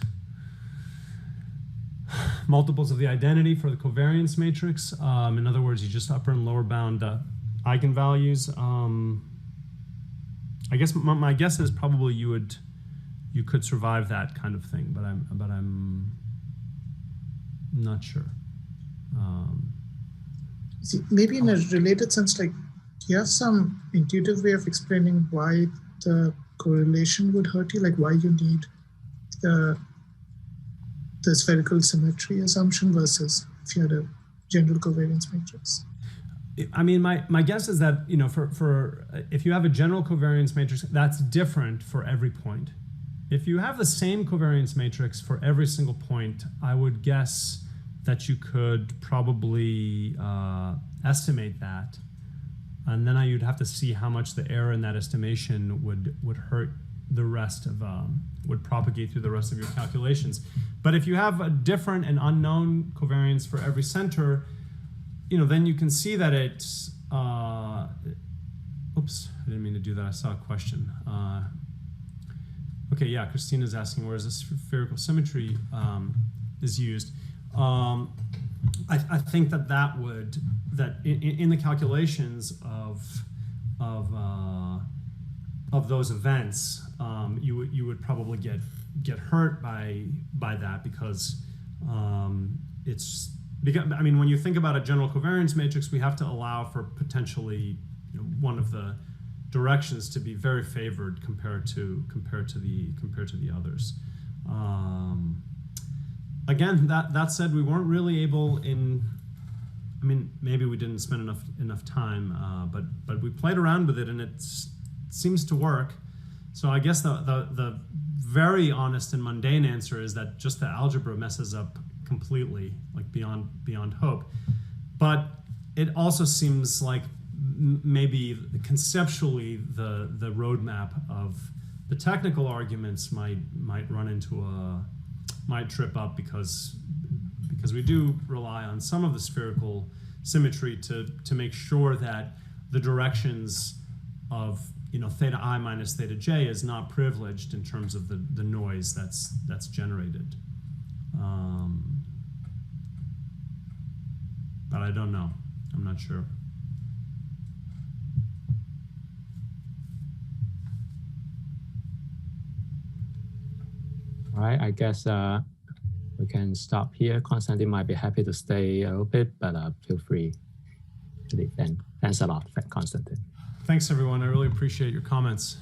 multiples of the identity for the covariance matrix. In other words, you just upper and lower bound eigenvalues. I guess my guess is probably you could survive that kind of thing, but I'm not sure. See, maybe in a related sense, like, you have some intuitive way of explaining why the correlation would hurt you, like why you need the spherical symmetry assumption versus if you had a general covariance matrix? I mean, my guess is that, for if you have a general covariance matrix, that's different for every point. If you have the same covariance matrix for every single point, I would guess that you could probably estimate that, and then you'd have to see how much the error in that estimation would hurt the rest of would propagate through the rest of your calculations. But if you have a different and unknown covariance for every center, then you can see that it's, oops, I didn't mean to do that. I saw a question. Okay, yeah, Christina's asking where is the spherical symmetry is used. I think that in the calculations of those events, you would probably get hurt by that because when you think about a general covariance matrix, we have to allow for potentially one of the directions to be very favored compared to the others. Again, that said, we weren't really able maybe we didn't spend enough time, but we played around with it and it seems to work. So I guess the very honest and mundane answer is that just the algebra messes up completely, like beyond hope. But it also seems like maybe conceptually the roadmap of the technical arguments might trip up because we do rely on some of the spherical symmetry to make sure that the directions of theta I minus theta j is not privileged in terms of the noise that's generated. But I don't know. I'm not sure. All right, I guess we can stop here. Constantine might be happy to stay a little bit, but feel free to leave then. Thanks a lot, Constantine. Thanks, everyone. I really appreciate your comments.